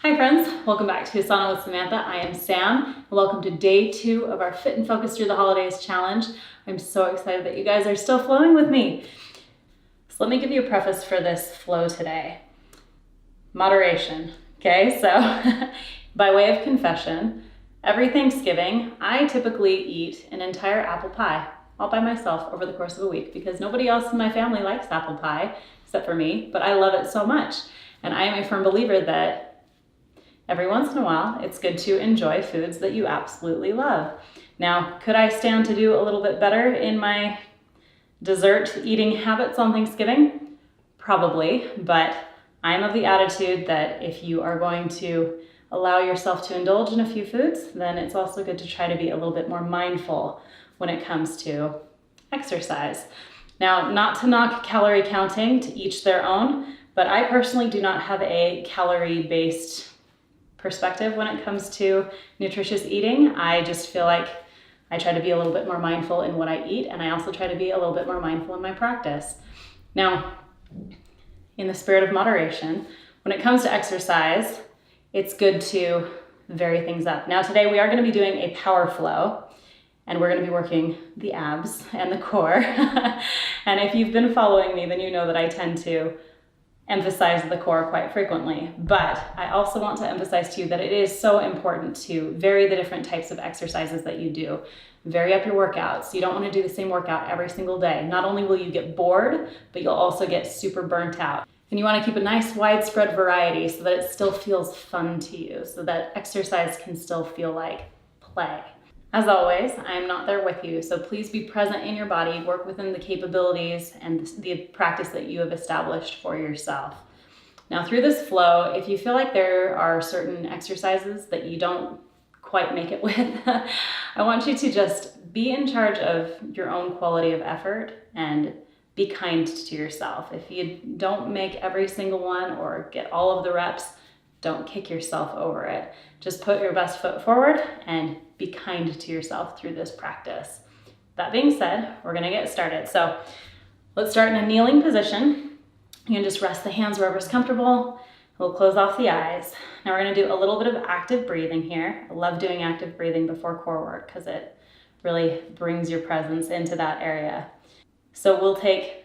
Hi friends, welcome back to Sauna with Samantha. I am Sam, and welcome to day 2 of our Fit and Focus Through the Holidays challenge. I'm so excited that you guys are still flowing with me. So let me give you a preface for this flow today. Moderation, okay? So by way of confession, every Thanksgiving, I typically eat an entire apple pie all by myself over the course of a week because nobody else in my family likes apple pie except for me, but I love it so much. And I am a firm believer that every once in a while, it's good to enjoy foods that you absolutely love. Now, could I stand to do a little bit better in my dessert eating habits on Thanksgiving? Probably, but I'm of the attitude that if you are going to allow yourself to indulge in a few foods, then it's also good to try to be a little bit more mindful when it comes to exercise. Now, not to knock calorie counting, to each their own, but I personally do not have a calorie-based perspective when it comes to nutritious eating. I just feel like I try to be a little bit more mindful in what I eat, and I also try to be a little bit more mindful in my practice. Now, in the spirit of moderation, when it comes to exercise, it's good to vary things up. Now today we are going to be doing a power flow, and we're going to be working the abs and the core. And if you've been following me, then you know that I tend to emphasize the core quite frequently, but I also want to emphasize to you that it is so important to vary the different types of exercises that you do. Vary up your workouts. You don't want to do the same workout every single day. Not only will you get bored, but you'll also get super burnt out. And you want to keep a nice widespread variety so that it still feels fun to you, so that exercise can still feel like play. As always, I am not there with you, so please be present in your body, work within the capabilities and the practice that you have established for yourself. Now through this flow, if you feel like there are certain exercises that you don't quite make it with, I want you to just be in charge of your own quality of effort and be kind to yourself. If you don't make every single one or get all of the reps, don't kick yourself over it. Just put your best foot forward and be kind to yourself through this practice. That being said, we're gonna get started. So let's start in a kneeling position. You can just rest the hands wherever's comfortable. We'll close off the eyes. Now we're gonna do a little bit of active breathing here. I love doing active breathing before core work because it really brings your presence into that area. So we'll take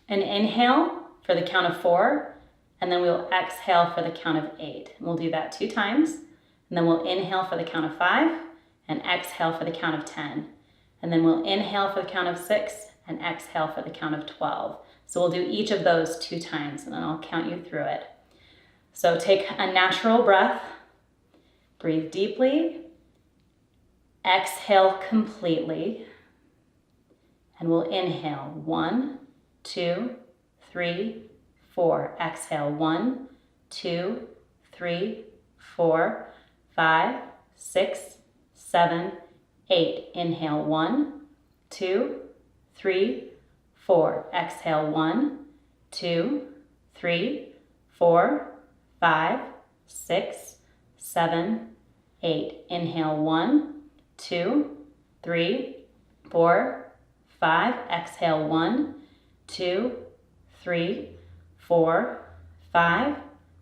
an inhale for the count of 4, and then we'll exhale for the count of 8. And we'll do that 2 times. And then we'll inhale for the count of 5 and exhale for the count of 10. And then we'll inhale for the count of 6 and exhale for the count of 12. So we'll do each of those 2 times, and then I'll count you through it. So take a natural breath, breathe deeply, exhale completely, and we'll inhale 1, 2, 3, 4. Exhale 1, 2, 3, 4, 5, 6, 7, 8. Inhale 1, 2, 3, 4. Exhale 1, 2, 3, 4, 5, 6, 7, 8. Inhale 1, 2, 3, 4, 5. Exhale 1, 2, 3, 4, 5,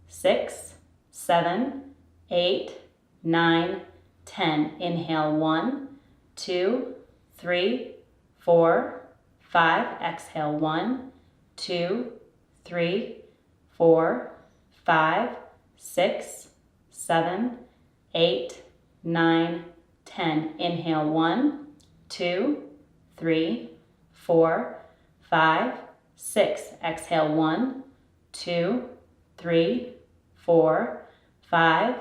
6, 7, 8, 9, 10. Inhale 1, 2, 3, 4, 5. Exhale 1, 2, 3, 4, 5, 6, 7, 8, 9, 10. Inhale 1, 2, 3, 4, 5, 6. Exhale 1, 2, 3, 4, 5,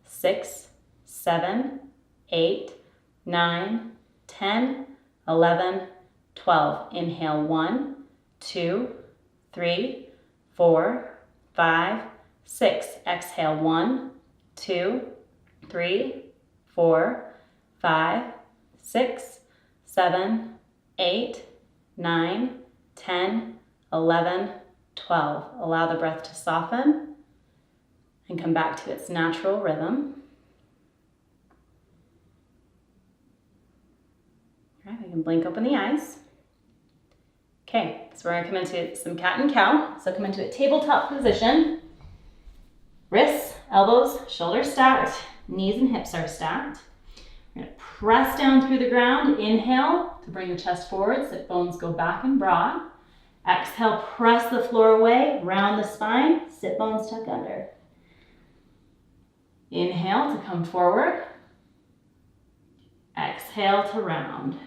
6, 7, 8, 9, 10, 11, 12. Inhale 1, 2, 3, 4, 5, 6. Exhale 1, 2, 3, 4, 5, 6, 7, 8, 9, 10, 11, 12. Allow the breath to soften and come back to its natural rhythm. All right, we can blink open the eyes. Okay, so we're gonna come into some cat and cow. So come into a tabletop position. Wrists elbows, shoulders stacked, knees and hips are stacked. We're gonna press down through the ground. Inhale to bring the chest forward, sit bones go back and broad. Exhale, press the floor away, round the spine, sit bones tuck under. Inhale to come forward. Exhale to round.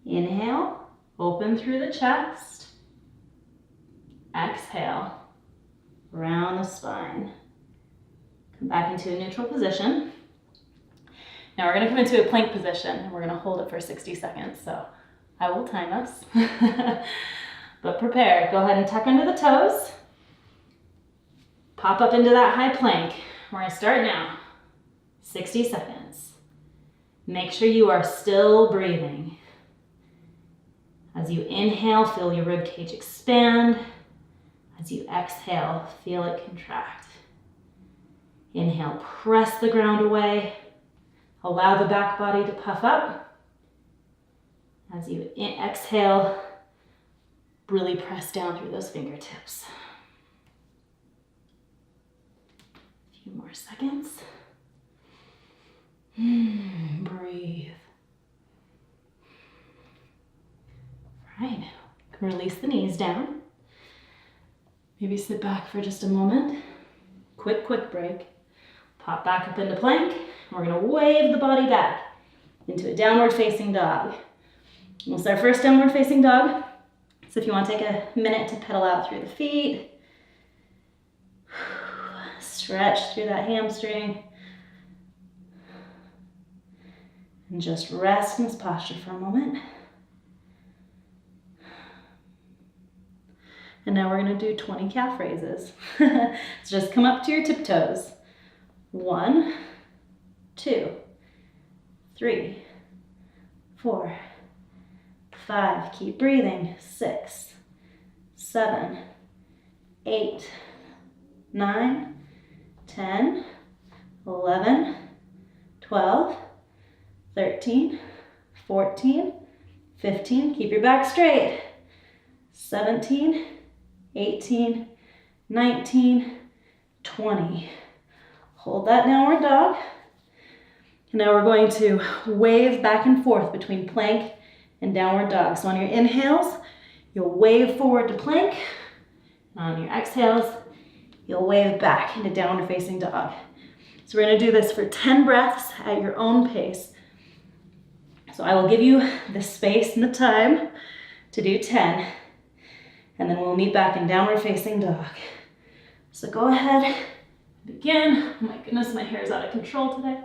Inhale, open through the chest. Exhale, round the spine. Come back into a neutral position. Now we're gonna come into a plank position and we're gonna hold it for 60 seconds. So I will time us, but prepare. Go ahead and tuck under the toes. Pop up into that high plank. We're gonna start now. 60 seconds. Make sure you are still breathing. As you inhale, feel your rib cage expand. As you exhale, feel it contract. Inhale, press the ground away. Allow the back body to puff up. As you exhale, really press down through those fingertips. A few more seconds. Breathe. All right, release the knees down. Maybe sit back for just a moment. Quick break. Pop back up into plank. We're gonna wave the body back into a downward facing dog. This is our first downward facing dog. So if you want to take a minute to pedal out through the feet, stretch through that hamstring, and just rest in this posture for a moment. And now we're gonna do 20 calf raises. So just come up to your tiptoes. 1, 2, 3, 4, 5. Keep breathing. 6, 7, 8, 9, 10, 11, 12, 13, 14, 15. Keep your back straight. 17, 18, 19, 20. Hold that downward dog. And now we're going to wave back and forth between plank and downward dog. So on your inhales, you'll wave forward to plank. And on your exhales, you'll wave back into downward facing dog. So we're gonna do this for 10 breaths at your own pace. So I will give you the space and the time to do 10. And then we'll meet back in downward facing dog. So go ahead, begin. Oh my goodness, my hair is out of control today.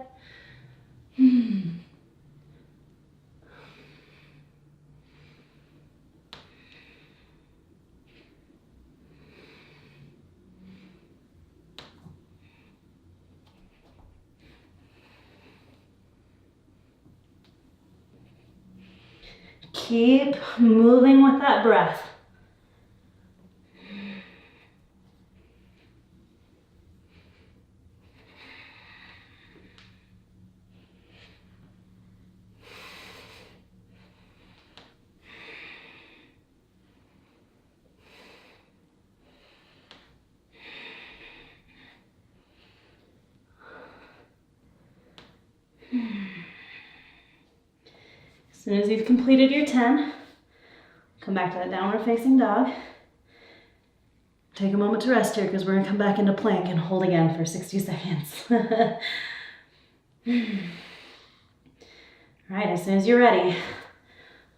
Keep moving with that breath. As soon as you've completed your 10, come back to that downward facing dog. Take a moment to rest here because we're gonna come back into plank and hold again for 60 seconds. All right, as soon as you're ready,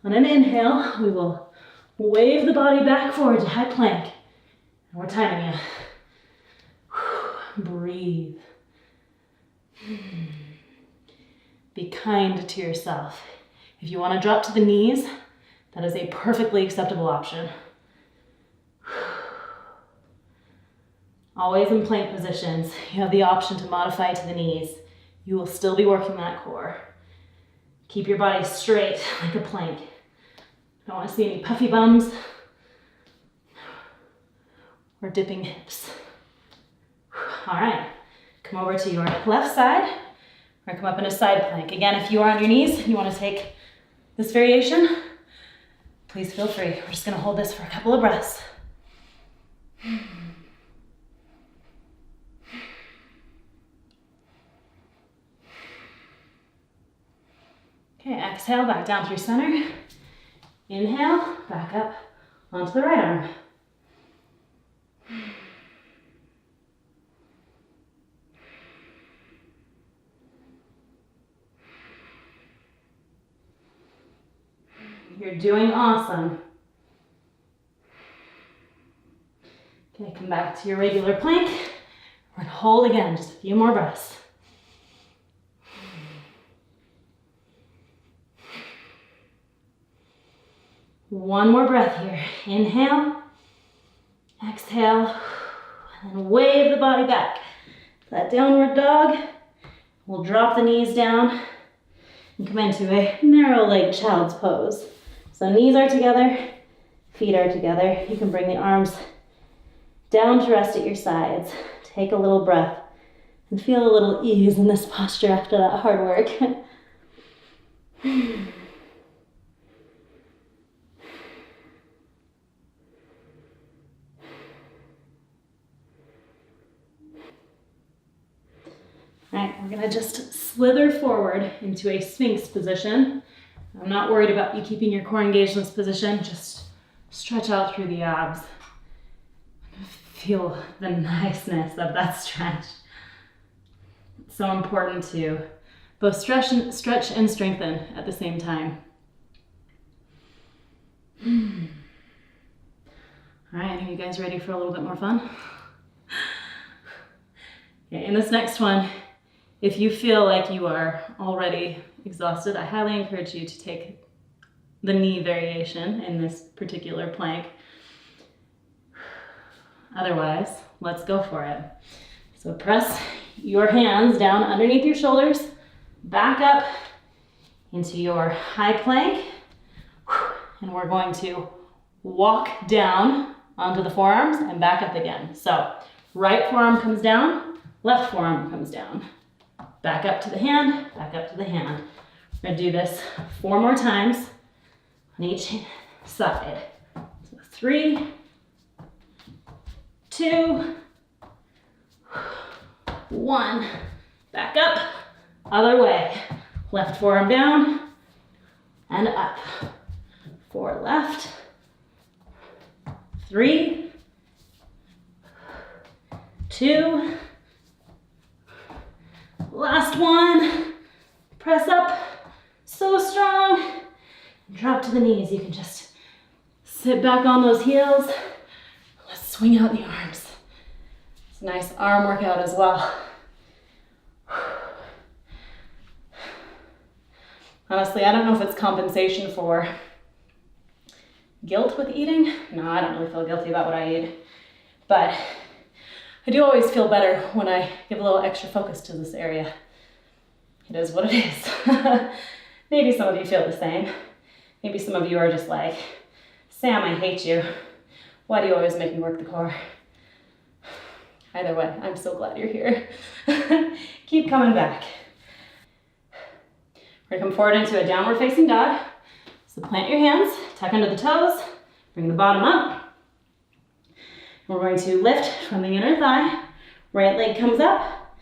on an inhale, we will wave the body back forward to high plank. And we're timing you. Breathe. Be kind to yourself. If you want to drop to the knees, that is a perfectly acceptable option. Always in plank positions, you have the option to modify to the knees. You will still be working that core. Keep your body straight like a plank. Don't want to see any puffy bums or dipping hips. All right, come over to your left side. We're gonna come up in a side plank. Again, if you are on your knees and you want to take this variation, please feel free. We're just gonna hold this for a couple of breaths. Exhale, back down through center. Inhale, back up onto the right arm. You're doing awesome. Okay, come back to your regular plank. We're gonna hold again, just a few more breaths. One more breath here. Inhale, exhale, and then wave the body back. That downward dog. We'll drop the knees down and come into a narrow leg child's pose. So knees are together, feet are together. You can bring the arms down to rest at your sides. Take a little breath and feel a little ease in this posture after that hard work. All right, we're gonna just slither forward into a Sphinx position. I'm not worried about you keeping your core engaged in this position. Just stretch out through the abs. Feel the niceness of that stretch. It's so important to both stretch and strengthen at the same time. All right, are you guys ready for a little bit more fun? Okay, in this next one, if you feel like you are already exhausted, I highly encourage you to take the knee variation in this particular plank. Otherwise, let's go for it. So press your hands down underneath your shoulders, back up into your high plank, and we're going to walk down onto the forearms and back up again. So right forearm comes down, left forearm comes down. Back up to the hand, back up to the hand. We're gonna do this 4 more times on each side. So 3, 2, 1. Back up, other way. Left forearm down and up. 4 left, 3, 2, last one. Press up, so strong. Drop to the knees. You can just sit back on those heels. Let's swing out the arms. It's a nice arm workout as well. Honestly, I don't know if it's compensation for guilt with eating. No, I don't really feel guilty about what I eat. But I do always feel better when I give a little extra focus to this area. It is what it is. Maybe some of you feel the same. Maybe some of you are just like, Sam, I hate you. Why do you always make me work the core? Either way, I'm so glad you're here. Keep coming back. We're gonna come forward into a downward facing dog. So plant your hands, tuck under the toes, bring the bottom up. And we're going to lift from the inner thigh. Right leg comes up.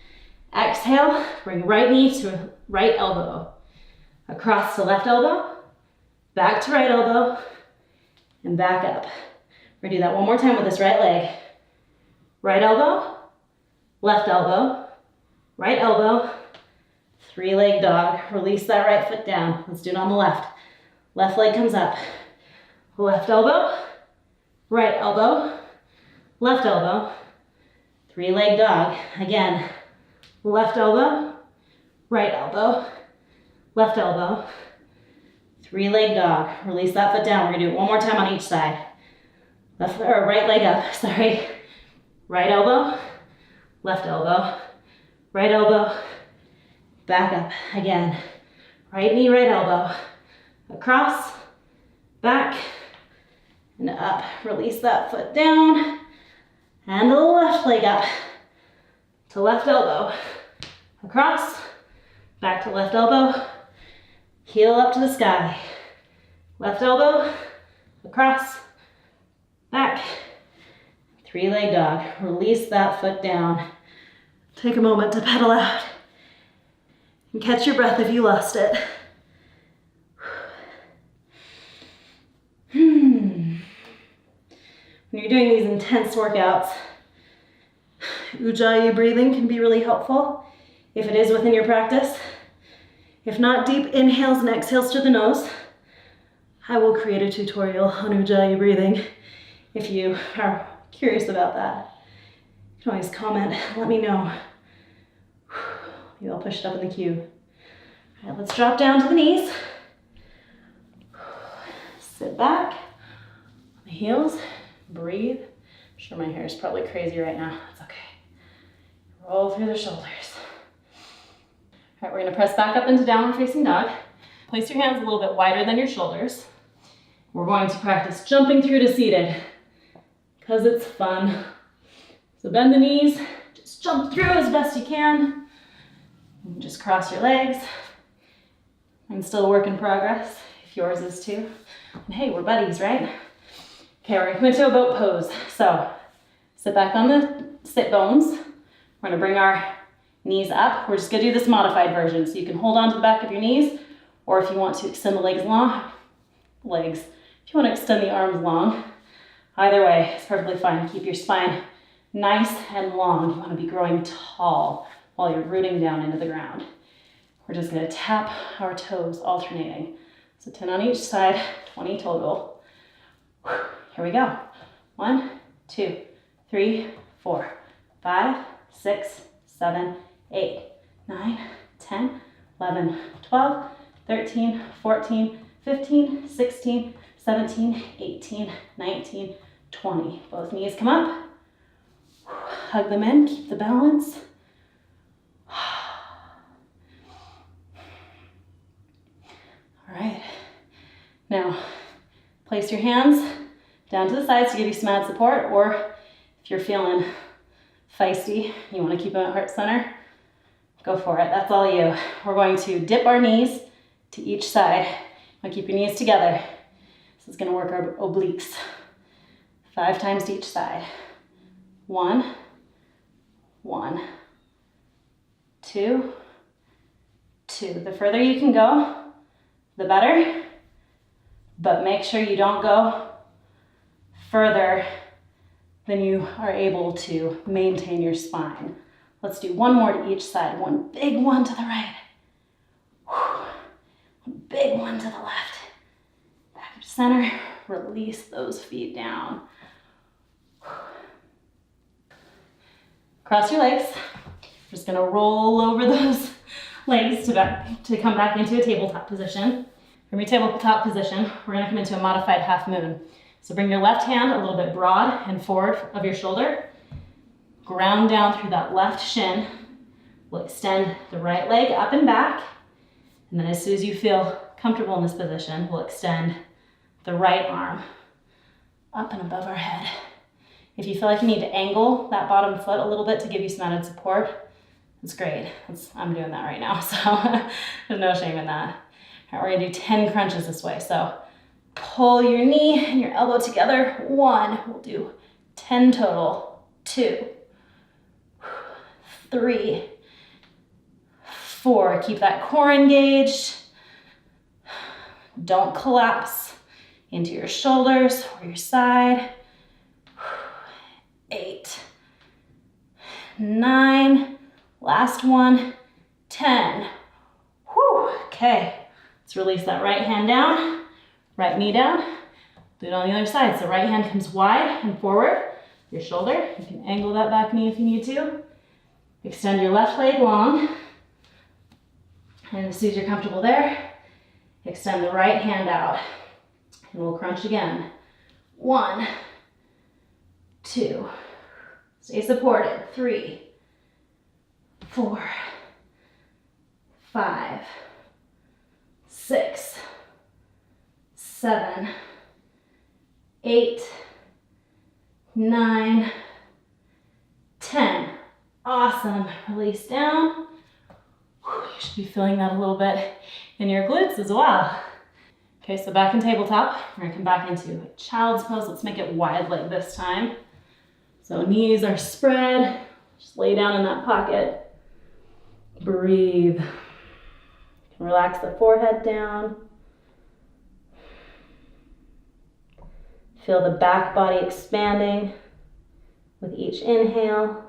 Exhale, bring right knee to right elbow. Across to left elbow, back to right elbow, and back up. We're gonna do that one more time with this right leg. Right elbow, left elbow, right elbow, 3-leg dog. Release that right foot down. Let's do it on the left. Left leg comes up. Left elbow, right elbow, left elbow, 3-leg dog. Again, left elbow, right elbow, left elbow, 3-leg dog. Release that foot down. We're gonna do it one more time on each side. Left or right leg up, sorry. Right elbow, left elbow, right elbow, back up. Again, right knee, right elbow, across, back, and up. Release that foot down, and the left leg up to left elbow, across, back to left elbow, heel up to the sky. Left elbow, across, back, 3-leg dog. Release that foot down. Take a moment to pedal out and catch your breath if you lost it. when you're doing these intense workouts, Ujjayi breathing can be really helpful if it is within your practice. If not, deep inhales and exhales through the nose. I will create a tutorial on Ujjayi breathing if you are curious about that. You can always comment, let me know. Maybe I'll push it up in the queue. All right, let's drop down to the knees. Sit back on the heels, breathe. I'm sure my hair is probably crazy right now. That's okay. Roll through the shoulders. All right, we're gonna press back up into downward facing dog. Place your hands a little bit wider than your shoulders. We're going to practice jumping through to seated because it's fun. So bend the knees, just jump through as best you can. And just cross your legs. I'm still a work in progress, if yours is too. And hey, we're buddies, right? Okay, we're gonna come into a boat pose. So sit back on the sit bones. We're gonna bring our knees up. We're just gonna do this modified version. So you can hold on to the back of your knees, or if you want to extend the legs long, if you want to extend the arms long, either way, it's perfectly fine. Keep your spine nice and long. You want to be growing tall while you're rooting down into the ground. We're just going to tap our toes alternating. So 10 on each side, 20 total. Here we go. 1, 2, 3, 4, 5, 6, 7, 8, 9, 10, 11, 12, 13, 14, 15, 16, 17, 18, 19, 20. Both knees come up. Hug them in, keep the balance. All right. Now, place your hands down to the sides to give you some added support, or if you're feeling feisty, you want to keep them at heart center, go for it. That's all you. We're going to dip our knees to each side. Now keep your knees together. This is going to work our obliques. 5 times to each side. 1, 1, 2, 2. The further you can go, the better. But make sure you don't go further than you are able to maintain your spine. Let's do one more to each side. One big one to the right. One big one to the left. Back to center. Release those feet down. Cross your legs. Just gonna roll over those legs to come back into a tabletop position. From your tabletop position, we're gonna come into a modified half moon. So bring your left hand a little bit broad and forward of your shoulder. Ground down through that left shin. We'll extend the right leg up and back. And then as soon as you feel comfortable in this position, we'll extend the right arm up and above our head. If you feel like you need to angle that bottom foot a little bit to give you some added support, that's great. I'm doing that right now, so there's no shame in that. All right, we're gonna do 10 crunches this way. So pull your knee and your elbow together. 1, we'll do 10 total. 2, 3, 4. Keep that core engaged. Don't collapse into your shoulders or your side. 8, 9, last one, 10. Whew. Okay, let's release that right hand down, right knee down. Do it on the other side. So right hand comes wide and forward, your shoulder. You can angle that back knee if you need to. Extend your left leg long. And as soon as you're comfortable there, extend the right hand out. And we'll crunch again. 1, 2, stay supported. 3, 4, 5, 6, 7, 8, 9, 10. Awesome. Release down. You should be feeling that a little bit in your glutes as well. Okay, so back in tabletop, we're gonna come back into child's pose. Let's make it wide leg this time. So knees are spread. Just lay down in that pocket. Breathe. Relax the forehead down. Feel the back body expanding with each inhale.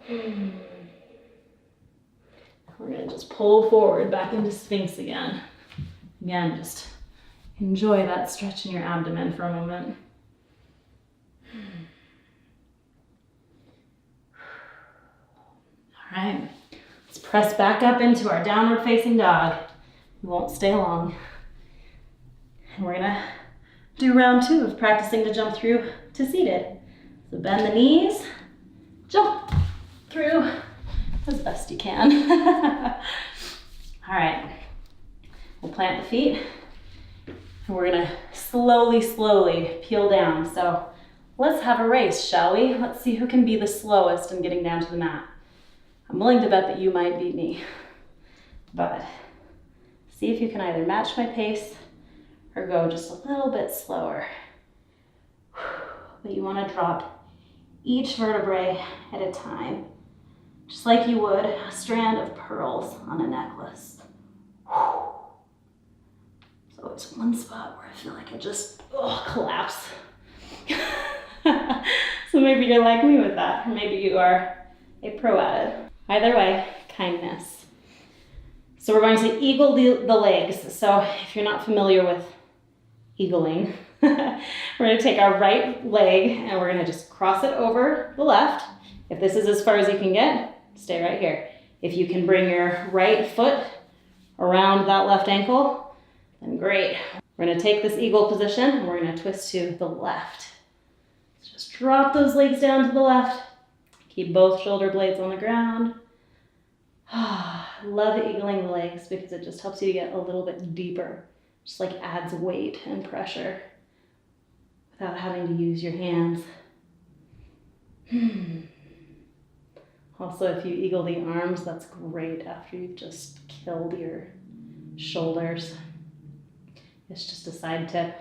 We're going to just pull forward back into Sphinx again. Again, just enjoy that stretch in your abdomen for a moment. All right, let's press back up into our downward facing dog. We won't stay long. And we're gonna do round 2 of practicing to jump through to seated. So bend the knees, jump through as best you can. All right, we'll plant the feet and we're gonna slowly peel down. So let's have a race, shall we? Let's see who can be the slowest in getting down to the mat. I'm willing to bet that you might beat me, but see if you can either match my pace or go just a little bit slower. But you want to drop each vertebrae at a time, just like you would a strand of pearls on a necklace. So it's one spot where I feel like I just collapse. So maybe you're like me with that, or maybe you are a pro at it. Either way, kindness. So we're going to eagle the legs. So if you're not familiar with eagling, we're going to take our right leg and we're going to just cross it over the left. If this is as far as you can get, stay right here. If you can bring your right foot around that left ankle, then great. We're going to take this eagle position and we're going to twist to the left. So just drop those legs down to the left. Keep both shoulder blades on the ground. Love eagling the legs because it just helps you to get a little bit deeper. Just like adds weight and pressure without having to use your hands. Also, if you eagle the arms, that's great after you've just killed your shoulders. It's just a side tip.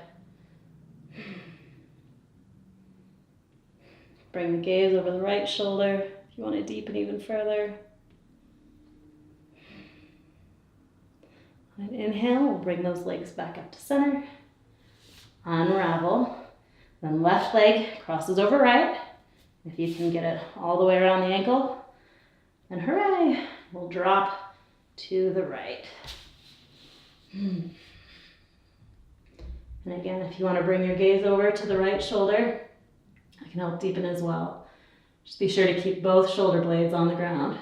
Bring the gaze over the right shoulder if you want to deepen even further. On an inhale, we'll bring those legs back up to center. Unravel. Then left leg crosses over right. If you can get it all the way around the ankle, then hooray, we'll drop to the right. And again, if you want to bring your gaze over to the right shoulder, I can help deepen as well. Just be sure to keep both shoulder blades on the ground.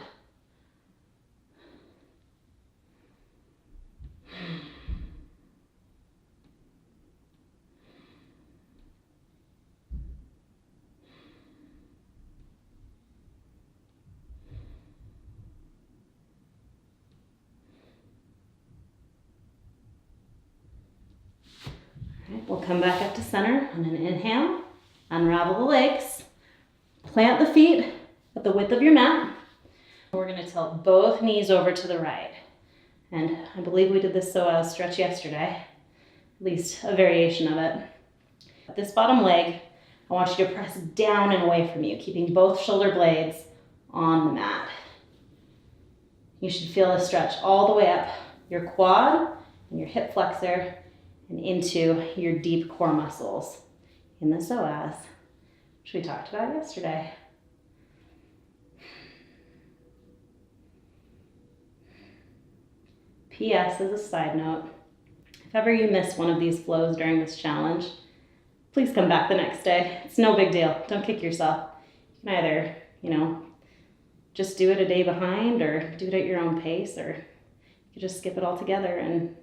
We'll come back up to center on an inhale, unravel the legs, plant the feet at the width of your mat. We're going to tilt both knees over to the right. And I believe we did this stretch yesterday, at least a variation of it. This bottom leg, I want you to press down and away from you, keeping both shoulder blades on the mat. You should feel a stretch all the way up your quad and your hip flexor and into your deep core muscles in the psoas, which we talked about yesterday. P.S. as a side note, if ever you miss one of these flows during this challenge, please come back the next day. It's no big deal. Don't kick yourself. You can either, just do it a day behind or do it at your own pace, or you just skip it all together and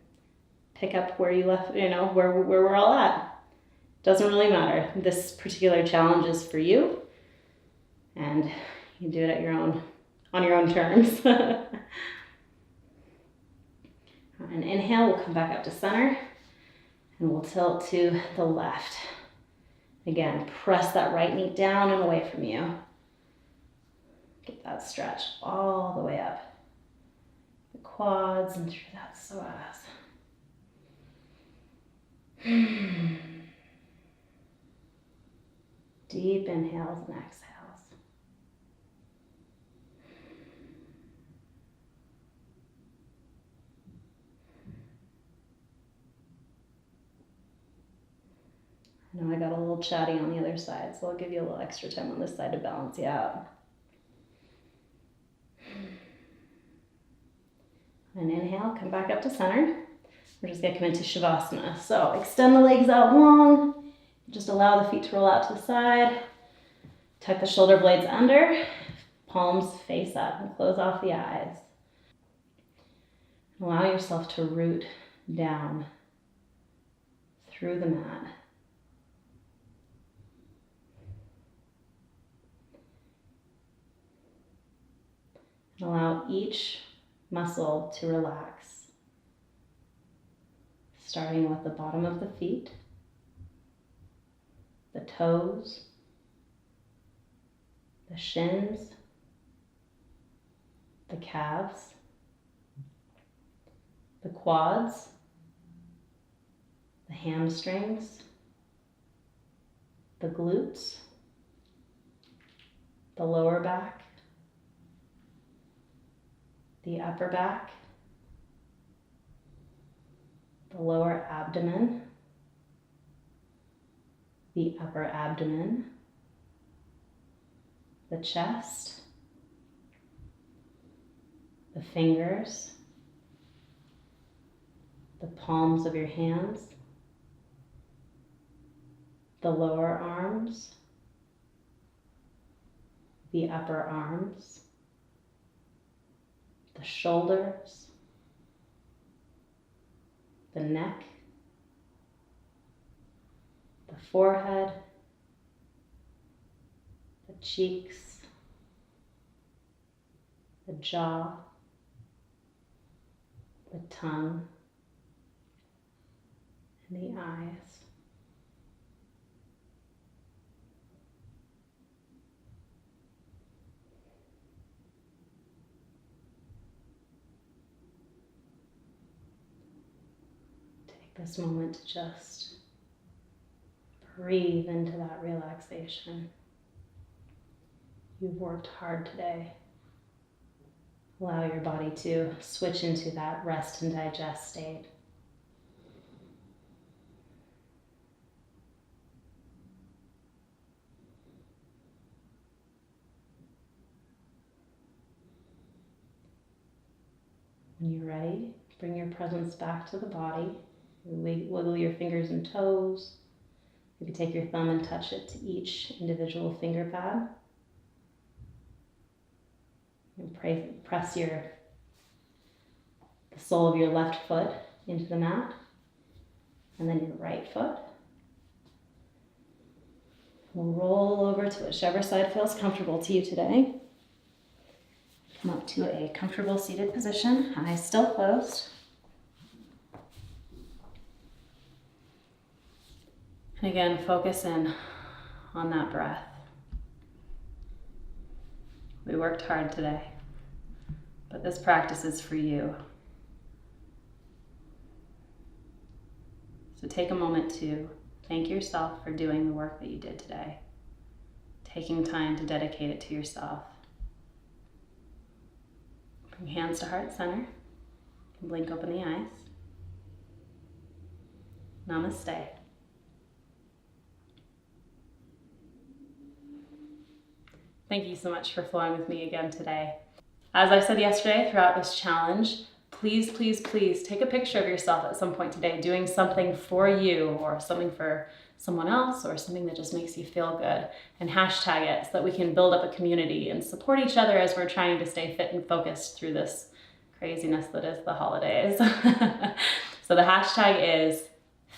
pick up where you left, where we're all at. Doesn't really matter. This particular challenge is for you, and you do it on your own terms. And inhale, we'll come back up to center, and we'll tilt to the left. Again, press that right knee down and away from you. Get that stretch all the way up the quads and through that psoas. Deep inhales and exhales. I know I got a little chatty on the other side, so I'll give you a little extra time on this side to balance you out. And inhale, come back up to center. We're just gonna come into Shavasana. So extend the legs out long. Just allow the feet to roll out to the side. Tuck the shoulder blades under. Palms face up and close off the eyes. Allow yourself to root down through the mat. And allow each muscle to relax, starting with the bottom of the feet, the toes, the shins, the calves, the quads, the hamstrings, the glutes, the lower back, the upper back, the lower abdomen, the upper abdomen, the chest, the fingers, the palms of your hands, the lower arms, the upper arms, the shoulders, the neck, the forehead, the cheeks, the jaw, the tongue, and the eyes. Take this moment to just breathe into that relaxation. You've worked hard today. Allow your body to switch into that rest and digest state. When you're ready, bring your presence back to the body. Wiggle your fingers and toes. Maybe take your thumb and touch it to each individual finger pad. And press the sole of your left foot into the mat, and then your right foot. We'll roll over to whichever side feels comfortable to you today. Come up to a comfortable seated position, eyes still closed. And again, focus in on that breath. We worked hard today, but this practice is for you. So take a moment to thank yourself for doing the work that you did today, taking time to dedicate it to yourself. Bring hands to heart center, and blink open the eyes. Namaste. Thank you so much for flowing with me again today. As I said yesterday, throughout this challenge, please, please, please take a picture of yourself at some point today doing something for you or something for someone else or something that just makes you feel good, and hashtag it so that we can build up a community and support each other as we're trying to stay fit and focused through this craziness that is the holidays. So the hashtag is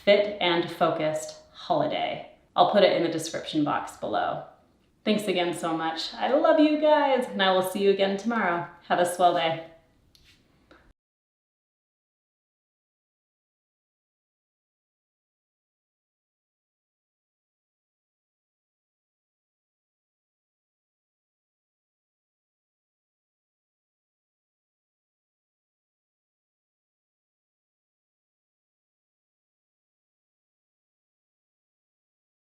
Fit and Focused Holiday. I'll put it in the description box below. Thanks again so much. I love you guys, and I will see you again tomorrow. Have a swell day.